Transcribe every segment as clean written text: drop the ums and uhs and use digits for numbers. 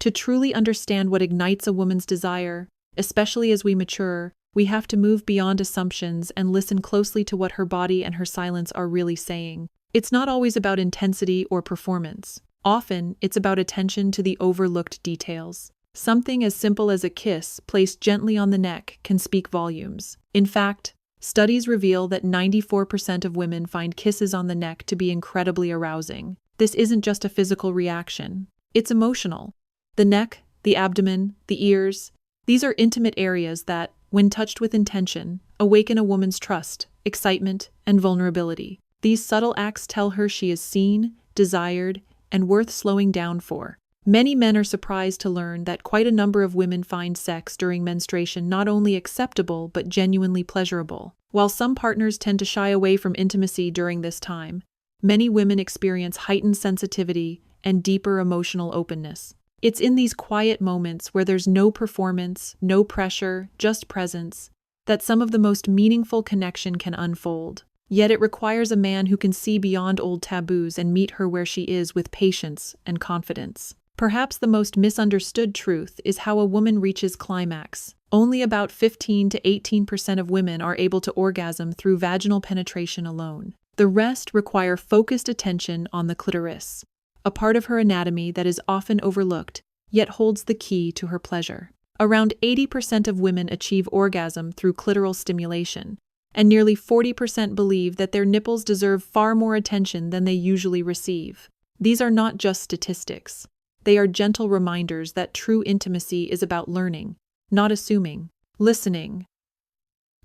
To truly understand what ignites a woman's desire, especially as we mature, we have to move beyond assumptions and listen closely to what her body and her silence are really saying. It's not always about intensity or performance. Often, it's about attention to the overlooked details. Something as simple as a kiss placed gently on the neck can speak volumes. In fact, studies reveal that 94% of women find kisses on the neck to be incredibly arousing. This isn't just a physical reaction. It's emotional. The neck, the abdomen, the ears, these are intimate areas that, when touched with intention, awaken a woman's trust, excitement, and vulnerability. These subtle acts tell her she is seen, desired, and worth slowing down for. Many men are surprised to learn that quite a number of women find sex during menstruation not only acceptable but genuinely pleasurable. While some partners tend to shy away from intimacy during this time, many women experience heightened sensitivity and deeper emotional openness. It's in these quiet moments where there's no performance, no pressure, just presence, that some of the most meaningful connection can unfold. Yet it requires a man who can see beyond old taboos and meet her where she is with patience and confidence. Perhaps the most misunderstood truth is how a woman reaches climax. Only about 15 to 18% of women are able to orgasm through vaginal penetration alone. The rest require focused attention on the clitoris, a part of her anatomy that is often overlooked, yet holds the key to her pleasure. Around 80% of women achieve orgasm through clitoral stimulation, and nearly 40% believe that their nipples deserve far more attention than they usually receive. These are not just statistics. They are gentle reminders that true intimacy is about learning, not assuming, listening,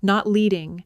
not leading,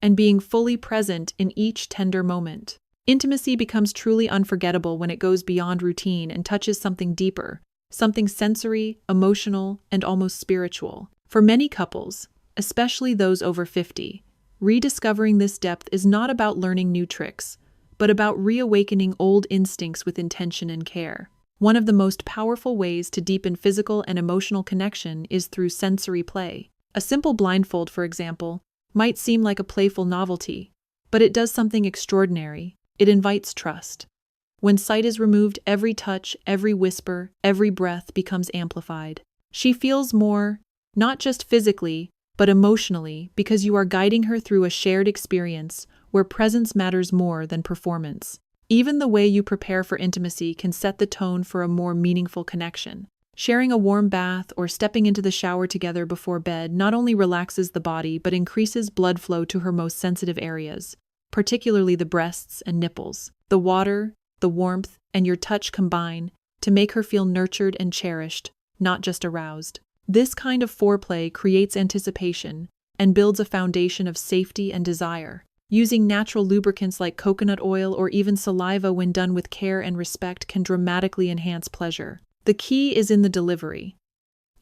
and being fully present in each tender moment. Intimacy becomes truly unforgettable when it goes beyond routine and touches something deeper, something sensory, emotional, and almost spiritual. For many couples, especially those over 50, rediscovering this depth is not about learning new tricks, but about reawakening old instincts with intention and care. One of the most powerful ways to deepen physical and emotional connection is through sensory play. A simple blindfold, for example, might seem like a playful novelty, but it does something extraordinary. It invites trust. When sight is removed, every touch, every whisper, every breath becomes amplified. She feels more, not just physically, but emotionally, because you are guiding her through a shared experience where presence matters more than performance. Even the way you prepare for intimacy can set the tone for a more meaningful connection. Sharing a warm bath or stepping into the shower together before bed not only relaxes the body but increases blood flow to her most sensitive areas, particularly the breasts and nipples. The water, the warmth, and your touch combine to make her feel nurtured and cherished, not just aroused. This kind of foreplay creates anticipation and builds a foundation of safety and desire. Using natural lubricants like coconut oil or even saliva when done with care and respect can dramatically enhance pleasure. The key is in the delivery.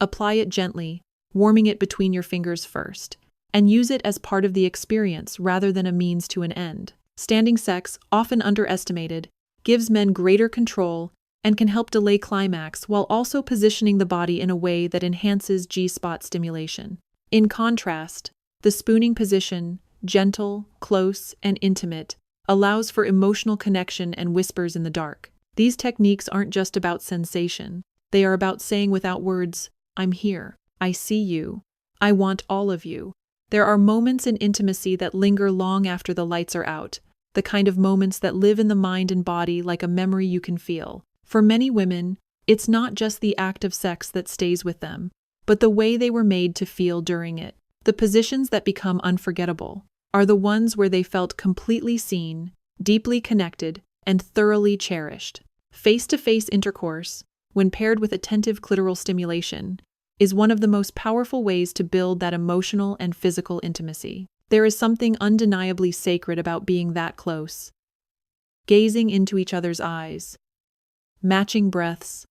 Apply it gently, warming it between your fingers first, and use it as part of the experience rather than a means to an end. Standing sex, often underestimated, gives men greater control and can help delay climax while also positioning the body in a way that enhances G-spot stimulation. In contrast, the spooning position, gentle, close, and intimate, allows for emotional connection and whispers in the dark. These techniques aren't just about sensation. They are about saying without words, "I'm here. I see you. I want all of you." There are moments in intimacy that linger long after the lights are out, the kind of moments that live in the mind and body like a memory you can feel. For many women, it's not just the act of sex that stays with them, but the way they were made to feel during it. The positions that become unforgettable are the ones where they felt completely seen, deeply connected, and thoroughly cherished. Face-to-face intercourse, when paired with attentive clitoral stimulation, is one of the most powerful ways to build that emotional and physical intimacy. There is something undeniably sacred about being that close. Gazing into each other's eyes, matching breaths,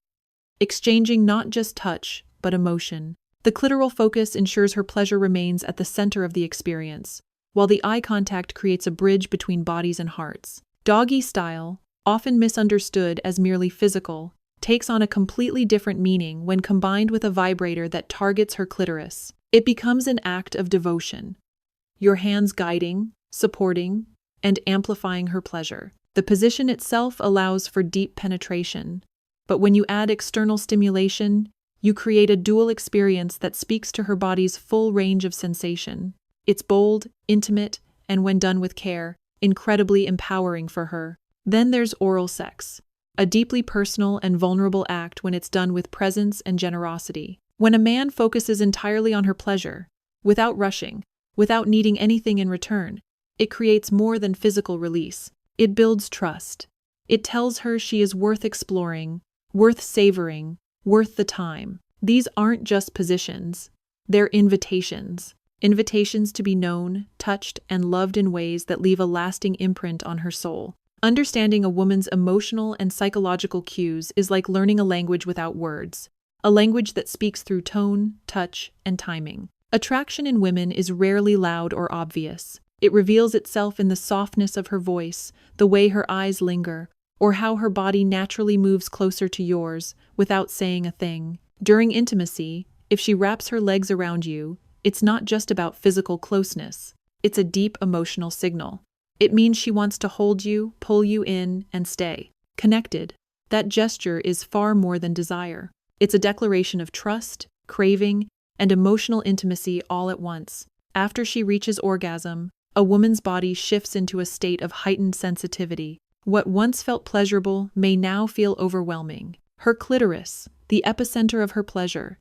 exchanging not just touch, but emotion. The clitoral focus ensures her pleasure remains at the center of the experience, while the eye contact creates a bridge between bodies and hearts. Doggy style, often misunderstood as merely physical, takes on a completely different meaning when combined with a vibrator that targets her clitoris. It becomes an act of devotion, your hands guiding, supporting, and amplifying her pleasure. The position itself allows for deep penetration, But when you add external stimulation, you create a dual experience that speaks to her body's full range of sensation. It's bold, intimate, and when done with care, incredibly empowering for her. Then there's oral sex, a deeply personal and vulnerable act when it's done with presence and generosity. When a man focuses entirely on her pleasure, without rushing, without needing anything in return, it creates more than physical release. It builds trust. It tells her she is worth exploring, worth savoring, worth the time. These aren't just positions. They're invitations. Invitations to be known, touched, and loved in ways that leave a lasting imprint on her soul. Understanding a woman's emotional and psychological cues is like learning a language without words, a language that speaks through tone, touch, and timing. Attraction in women is rarely loud or obvious. It reveals itself in the softness of her voice, the way her eyes linger, or how her body naturally moves closer to yours without saying a thing. During intimacy, if she wraps her legs around you, it's not just about physical closeness. It's a deep emotional signal. It means she wants to hold you, pull you in, and stay connected. That gesture is far more than desire. It's a declaration of trust, craving, and emotional intimacy all at once. After she reaches orgasm, a woman's body shifts into a state of heightened sensitivity. What once felt pleasurable may now feel overwhelming. Her clitoris, the epicenter of her pleasure,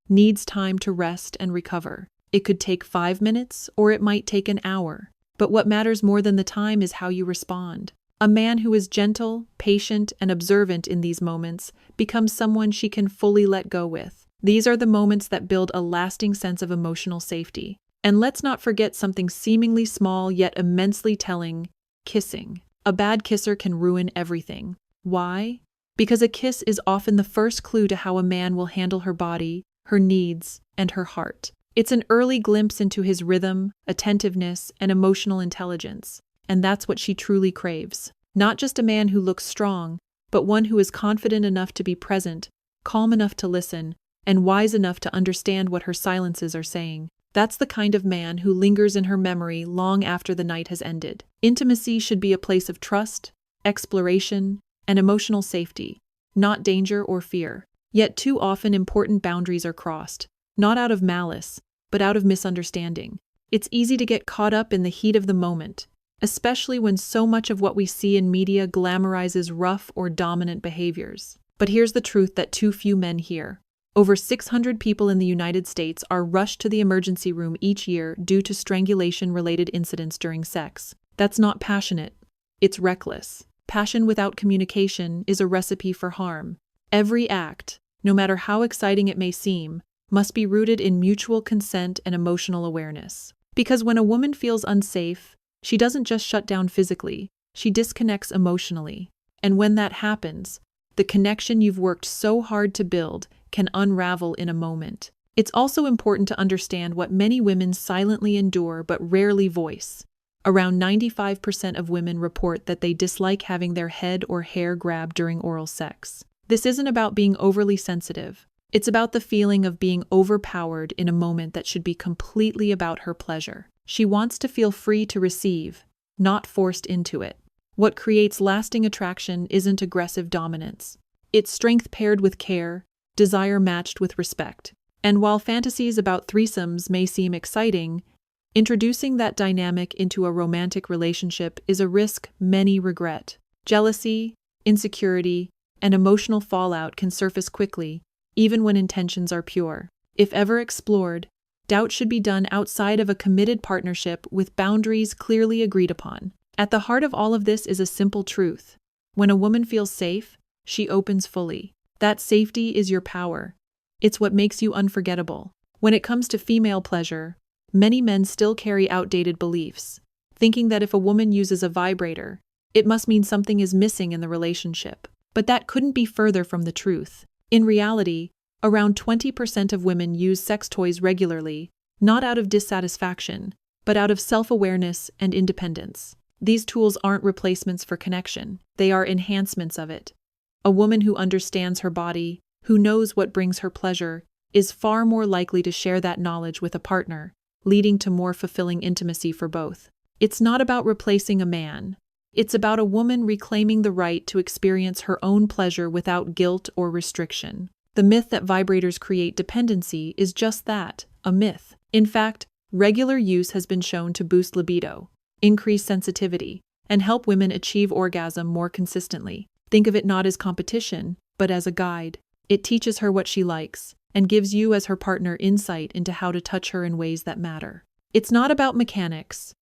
needs time to rest and recover. It could take 5 minutes, or it might take an hour. But what matters more than the time is how you respond. A man who is gentle, patient, and observant in these moments becomes someone she can fully let go with. These are the moments that build a lasting sense of emotional safety. And let's not forget something seemingly small yet immensely telling: kissing. A bad kisser can ruin everything. Why? Because a kiss is often the first clue to how a man will handle her body, her needs, and her heart. It's an early glimpse into his rhythm, attentiveness, and emotional intelligence. And that's what she truly craves. Not just a man who looks strong, but one who is confident enough to be present, calm enough to listen, and wise enough to understand what her silences are saying. That's the kind of man who lingers in her memory long after the night has ended. Intimacy should be a place of trust, exploration, and emotional safety, not danger or fear. Yet too often important boundaries are crossed, not out of malice, but out of misunderstanding. It's easy to get caught up in the heat of the moment, especially when so much of what we see in media glamorizes rough or dominant behaviors. But here's the truth that too few men hear. Over 600 people in the United States are rushed to the emergency room each year due to strangulation-related incidents during sex. That's not passionate. It's reckless. Passion without communication is a recipe for harm. Every act, no matter how exciting it may seem, must be rooted in mutual consent and emotional awareness. Because when a woman feels unsafe, she doesn't just shut down physically, she disconnects emotionally. And when that happens, the connection you've worked so hard to build can unravel in a moment. It's also important to understand what many women silently endure but rarely voice. Around 95% of women report that they dislike having their head or hair grabbed during oral sex. This isn't about being overly sensitive. It's about the feeling of being overpowered in a moment that should be completely about her pleasure. She wants to feel free to receive, not forced into it. What creates lasting attraction isn't aggressive dominance. It's strength paired with care, desire matched with respect. And while fantasies about threesomes may seem exciting, introducing that dynamic into a romantic relationship is a risk many regret. Jealousy, insecurity, and emotional fallout can surface quickly, even when intentions are pure. If ever explored, doubt should be done outside of a committed partnership with boundaries clearly agreed upon. At the heart of all of this is a simple truth. When a woman feels safe, she opens fully. That safety is your power. It's what makes you unforgettable. When it comes to female pleasure, many men still carry outdated beliefs, thinking that if a woman uses a vibrator, it must mean something is missing in the relationship. But that couldn't be further from the truth. In reality, around 20% of women use sex toys regularly, not out of dissatisfaction, but out of self-awareness and independence. These tools aren't replacements for connection, they are enhancements of it. A woman who understands her body, who knows what brings her pleasure, is far more likely to share that knowledge with a partner, leading to more fulfilling intimacy for both. It's not about replacing a man, It's about a woman reclaiming the right to experience her own pleasure without guilt or restriction. The myth that vibrators create dependency is just that, a myth. In fact, regular use has been shown to boost libido, increase sensitivity, and help women achieve orgasm more consistently. Think of it not as competition, but as a guide. It teaches her what she likes, and gives you as her partner insight into how to touch her in ways that matter. It's not about mechanics.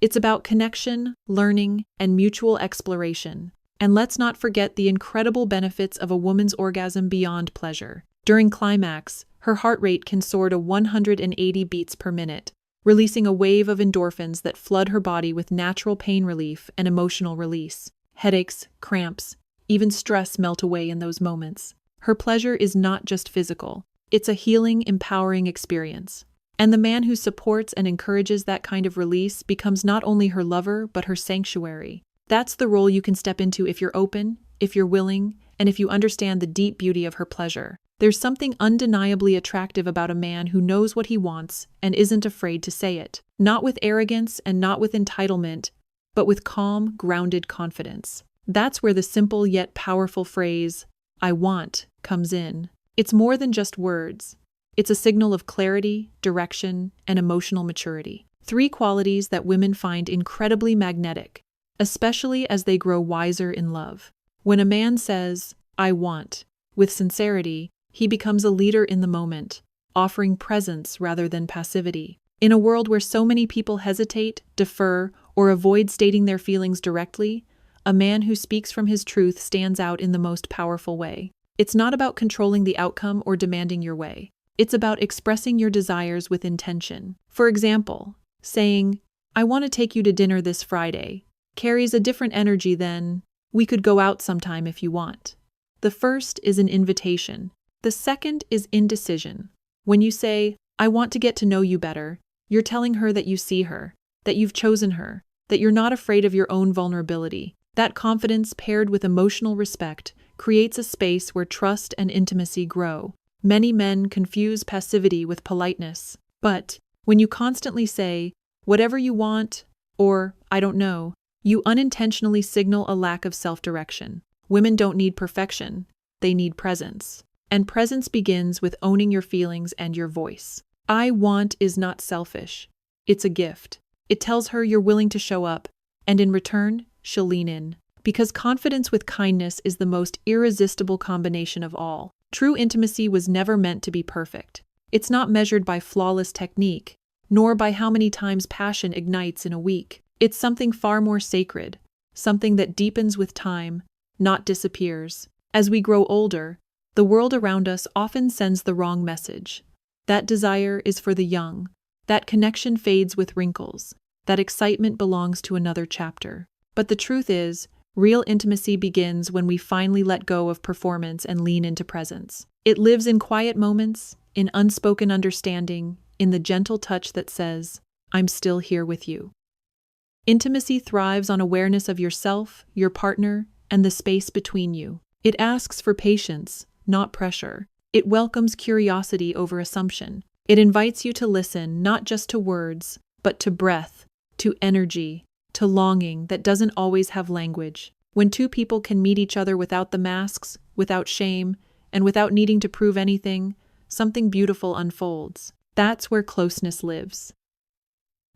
It's about connection, learning, and mutual exploration. And let's not forget the incredible benefits of a woman's orgasm beyond pleasure. During climax, her heart rate can soar to 180 beats per minute, releasing a wave of endorphins that flood her body with natural pain relief and emotional release. Headaches, cramps, even stress melt away in those moments. Her pleasure is not just physical. It's a healing, empowering experience. And the man who supports and encourages that kind of release becomes not only her lover, but her sanctuary. That's the role you can step into if you're open, if you're willing, and if you understand the deep beauty of her pleasure. There's something undeniably attractive about a man who knows what he wants and isn't afraid to say it. Not with arrogance and not with entitlement, but with calm, grounded confidence. That's where the simple yet powerful phrase, "I want," comes in. It's more than just words. It's a signal of clarity, direction, and emotional maturity. 3 qualities that women find incredibly magnetic, especially as they grow wiser in love. When a man says, "I want," with sincerity, he becomes a leader in the moment, offering presence rather than passivity. In a world where so many people hesitate, defer, or avoid stating their feelings directly, a man who speaks from his truth stands out in the most powerful way. It's not about controlling the outcome or demanding your way. It's about expressing your desires with intention. For example, saying, "I want to take you to dinner this Friday," carries a different energy than, "We could go out sometime if you want." The first is an invitation. The second is indecision. When you say, "I want to get to know you better," you're telling her that you see her, that you've chosen her, that you're not afraid of your own vulnerability. That confidence paired with emotional respect creates a space where trust and intimacy grow. Many men confuse passivity with politeness. But when you constantly say, "Whatever you want," or "I don't know," you unintentionally signal a lack of self-direction. Women don't need perfection. They need presence. And presence begins with owning your feelings and your voice. "I want" is not selfish. It's a gift. It tells her you're willing to show up, and in return, she'll lean in. Because confidence with kindness is the most irresistible combination of all. True intimacy was never meant to be perfect. It's not measured by flawless technique, nor by how many times passion ignites in a week. It's something far more sacred, something that deepens with time, not disappears. As we grow older, the world around us often sends the wrong message. That desire is for the young. That connection fades with wrinkles. That excitement belongs to another chapter. But the truth is, real intimacy begins when we finally let go of performance and lean into presence. It lives in quiet moments, in unspoken understanding, in the gentle touch that says, "I'm still here with you." Intimacy thrives on awareness of yourself, your partner, and the space between you. It asks for patience, not pressure. It welcomes curiosity over assumption. It invites you to listen not just to words, but to breath, to energy, to longing that doesn't always have language. When 2 people can meet each other without the masks, without shame, and without needing to prove anything, something beautiful unfolds. That's where closeness lives.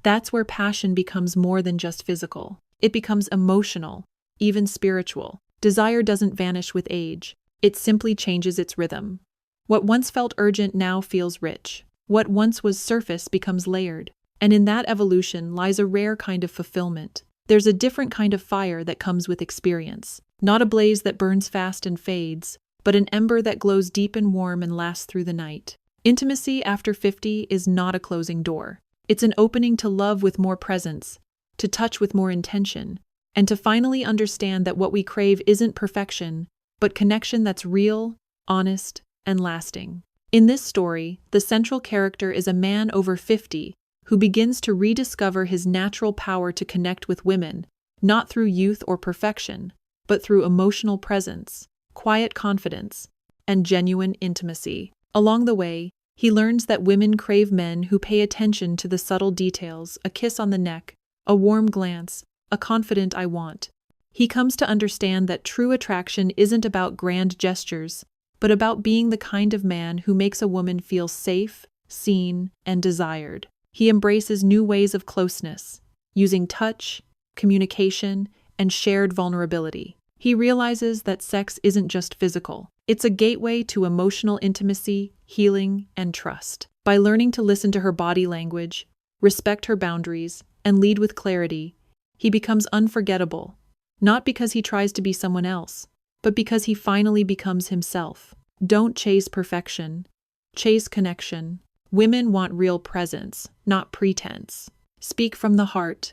That's where passion becomes more than just physical. It becomes emotional, even spiritual. Desire doesn't vanish with age. It simply changes its rhythm. What once felt urgent now feels rich. What once was surface becomes layered. And in that evolution lies a rare kind of fulfillment. There's a different kind of fire that comes with experience. Not a blaze that burns fast and fades, but an ember that glows deep and warm and lasts through the night. Intimacy after 50 is not a closing door. It's an opening to love with more presence, to touch with more intention, and to finally understand that what we crave isn't perfection, but connection that's real, honest, and lasting. In this story, the central character is a man over 50 who begins to rediscover his natural power to connect with women, not through youth or perfection, but through emotional presence, quiet confidence, and genuine intimacy. Along the way, he learns that women crave men who pay attention to the subtle details, a kiss on the neck, a warm glance, a confident "I want." He comes to understand that true attraction isn't about grand gestures, but about being the kind of man who makes a woman feel safe, seen, and desired. He embraces new ways of closeness, using touch, communication, and shared vulnerability. He realizes that sex isn't just physical. It's a gateway to emotional intimacy, healing, and trust. By learning to listen to her body language, respect her boundaries, and lead with clarity, he becomes unforgettable, not because he tries to be someone else, but because he finally becomes himself. Don't chase perfection. Chase connection. Women want real presence, not pretense. Speak from the heart.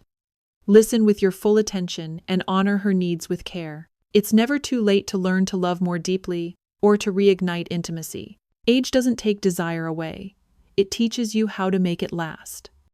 Listen with your full attention and honor her needs with care. It's never too late to learn to love more deeply or to reignite intimacy. Age doesn't take desire away. It teaches you how to make it last.